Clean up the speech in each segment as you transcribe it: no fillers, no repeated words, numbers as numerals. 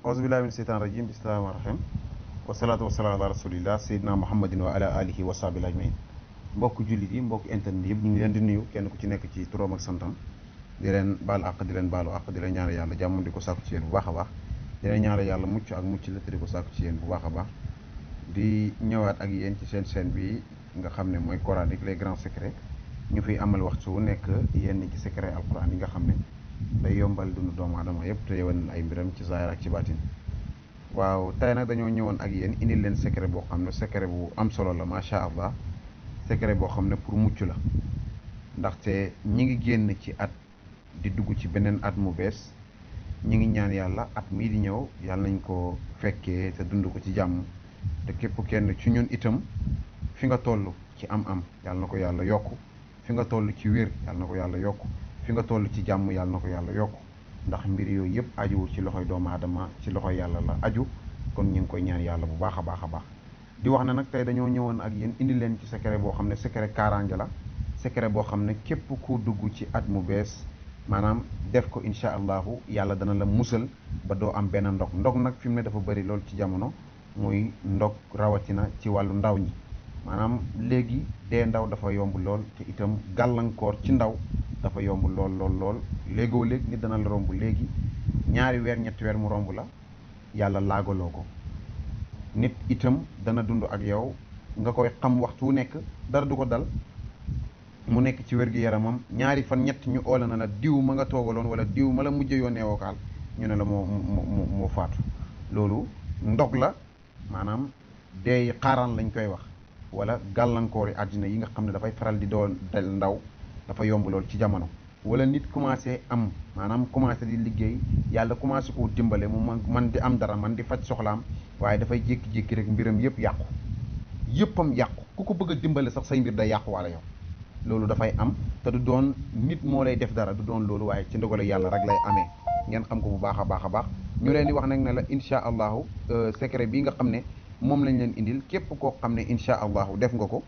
auzubillahi min seytaan rajim bismillahi rahmaani rahim wasalaatu wasalaam ala rasulillah seydina muhammadin wa ala alihi wa sahbihi ajmain mbokk jullit yi mbokk internet yëpp ñu ngi leen di nuyu kenn ku ci nekk ci turam ak santam di leen baal àq di leen baalu àq di leen ñaanal yàlla jàmm di ko sàkku ci yéen bu baax a baax di leen ñaanal yàlla mucc ak mucc la te di ko sàkku ci yéen bu baax a baax di ñëwaat ak yéen ci seen chaîne bi nga xam ne mooy coranique les grands secrets ñu fiy amal waxtu wu nekk yenn ci secret alquran yi nga xam ne day yombal dundu doomu aadama yëpp te yewen ay mbiram ci zaahir ak ci baatin waaw tey nag dañoo ñëwoon ak yéen indil leen secret boo xam ne secret bu am solo la macha allah secret boo xam ne pour mucc la ndaxte ñi ngi génn ci at di dugg ci beneen at mu bees ñi ngi ñaan yàlla at mii di ñëw yàlla nañ ko fekkee te dund ko ci jàmm te képp kenn ci ñun itam fi nga toll ci am-am yàlla na ko yàlla yokk fi nga toll ci wér yàlla na ko yàlla yokk fi nga toll ci jàmm yàlla na ko yàlla yokk ndax mbir yooyu yëpp ajuwul ci loxoy doomu aadama ci loxoy yàlla la aju kon ñu ngi koy ñaan yàlla bu baax a baax a baax di wax ne nag tey dañoo ñëwoon ak yéen indi leen ci secret boo xam ne secret kaaraange la secret boo xam ne képp ku dugg ci at mu bees maanaam def ko incha allahu yàlla dana la musal ba doo am benn ndog nag fi mu ne dafa bëri lool ci jamono muy ndog rawatina ci wàllu ndaw ñi maanaam léegi dee ndaw dafa yomb lool te itam gàllankoor ci ndaw dafa yomb lool léegoo léegi nit dana la romb léegi ñaari weer ñetti weer mu romb la yàlla laagaloo ko nit itam dana dund ak yow nga koy xam waxtu wu nekk dara du ko dal mu nekk ci wér-gi-yaramam ñaari fan ñett ñu oola na la diw ma nga toogaloon wala diw ma la mujj yónnee wokaal ñu ne la moo faatu loolu ndog la maanaam deey xaaraan lañ koy wax wala gàllankoor yi àddina yi nga xam ne dafay faral di doon del ndaw dafa yomb lool ci jamono wala nit commencé am maanaam commencé di liggéey yàlla commencé koo dimbale mu man di am dara man di faj soxlaam waaye dafay jékki-jékki rek mbiram yëpp yàqu yëppam yàqu ku ko bëgg a dimbale sax say mbir day yàqu wala yow loolu dafay am te du doon nit moo lay def dara du doon loolu waaye ci ndogale yàlla rek lay amee ngeen xam ko bu baax a baax a baax ñu leen di wax nag ne la incha allahu secret bii nga xam ne moom lañ leen indil képp koo xam ne incha allahu def nga ko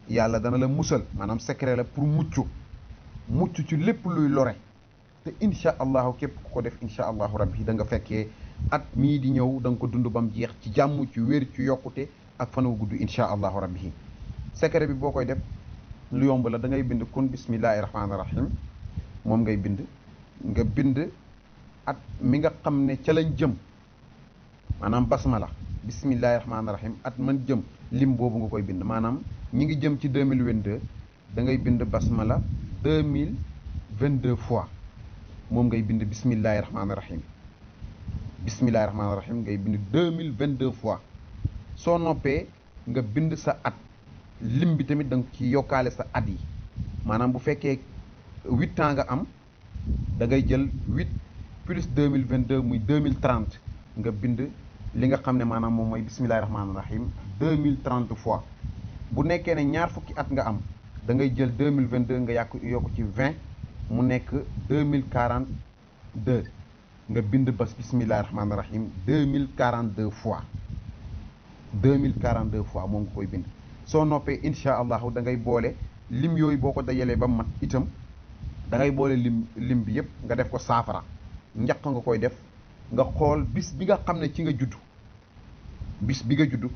yàlla dana la musal maanaam secret la pour mucc ci lépp luy lore te incha allahu képp ku ko def incha allahu rabbi da nga fekkee at mii di ñëw da nga ko dund ba mu jeex ci jàmm ci wér ci yokkute ak fan wu gudd incha allahu rabbi secret bi boo koy def lu yomb la da ngay bind kun bismillahi rahmaani rahim moom ngay bind nga bind at mi nga xam ne ca lañ jëm maanaam basmala bismillahi rahmaani rahim at man jëm lim boobu nga koy bind maanaam ñi ngi jëm ci 2022 da ngay bind basmala 2022 fois moom ngay bind bismillahi rahmaani rahim bismillahi rahmaani rahim ngay bind 2022 fois soo noppee nga bind sa at lim bi tamit da nga ci yokkaale sa at yi maanaam bu fekkee 8 ans nga am da ngay jël 8 plus 2022 muy 2030 nga bind li nga xam ne maanaam moom mooy bismillahi rahmaani rahim 2030 fois bu nekkee ne ñaar fukki at nga am da ngay jël 2022 nga yokk ci 20 mu nekk 2042 nga bind bas bismillahi rahmaani rahim 2042 fois 2042 fois moom nga koy bind soo noppee incha allahu da ngay boole lim yooyu boo ko dajalee ba mat itam da ngay boole lim bi yëpp nga def ko saafara njaq nga koy def nga xool bis bi nga xam ne ci nga juddu bis bi nga juddu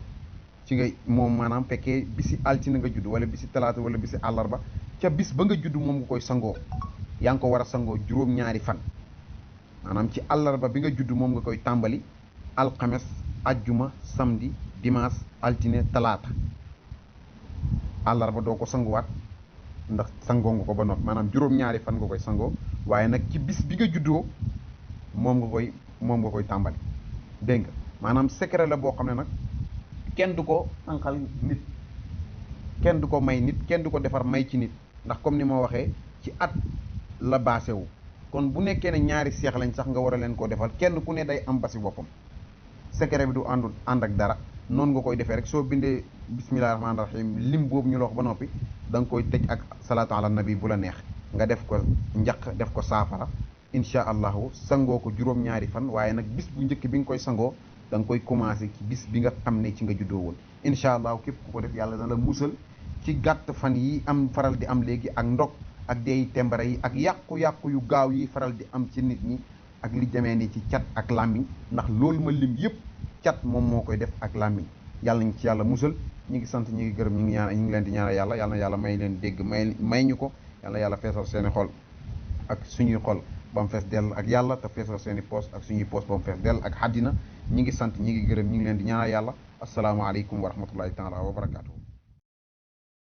ci nga moom maanaam fekkee bisi altine nga juddu wala bisi talaata wala bisi àllarba ca bis ba nga juddu moom nga koy sangoo yaa ngi ko war a sangoo juróom-ñaari fan maanaam ci àllarba bi nga juddu moom nga koy tàmbali alxames ajjuma samedi dimanche altine talaata àllarba doo ko sanguwaat ndax sangoo nga ko ba noppi maanaam juróom-ñaari fan nga koy sangoo waaye nag ci bis bi nga juddoo moom nga koy tàmbali dégg nga maanaam secret la boo xam ne nag kenn du ko sànqal nit kenn du ko may nit kenn du ko defar may ci nit ndax comme ni ma waxee ci at la baase wu kon bu nekkee ne ñaari seex lañ sax nga war a leen koo defal kenn ku ne day am basi boppam secret bi du ànd ak dara noonu nga koy defee rek soo bindee bismillahi rahmaani rahim lim boobu ñu la wax ba noppi da nga koy tëj ak salaatu ala nabi bu la neex nga def ko njaq def ko saafara incha allahu sangoo ko juróom-ñaari fan waaye nag bis bu njëkk bi nga koy sangoo da nga koy commencé ci bis bi nga xam ne ci nga juddoo woon incha allahu képp ku ko def yàlla dana la musal ci gàtt fan yi am faral di am léegi ak ndog ak deey tembara yi ak yàqu-yàqu yu gaaw yi faral di am ci nit ñi ak li demee ni ci cat ak làmmiñ ndax loolu ma lim yëpp cat moom moo koy def ak làmmiñ yàlla ñu ci yàlla musal ñi ngi sant ñi ngi gërëm ñi ngi leen di ñaanal yàlla yàlla na yàlla may leen dégg may ñu ko yàlla na yàlla feesal seeni xol ak suñuy xol ba mu fees dell ak yàlla te feesal seeni poos ak suñuy poos ba mu fees dell ak àddina ñi ngi sant ñi ngi gërëm ñi ngi leen di ñaanal yàlla asalaamaaleykum wa rahmatullahi taala wa barakaatu.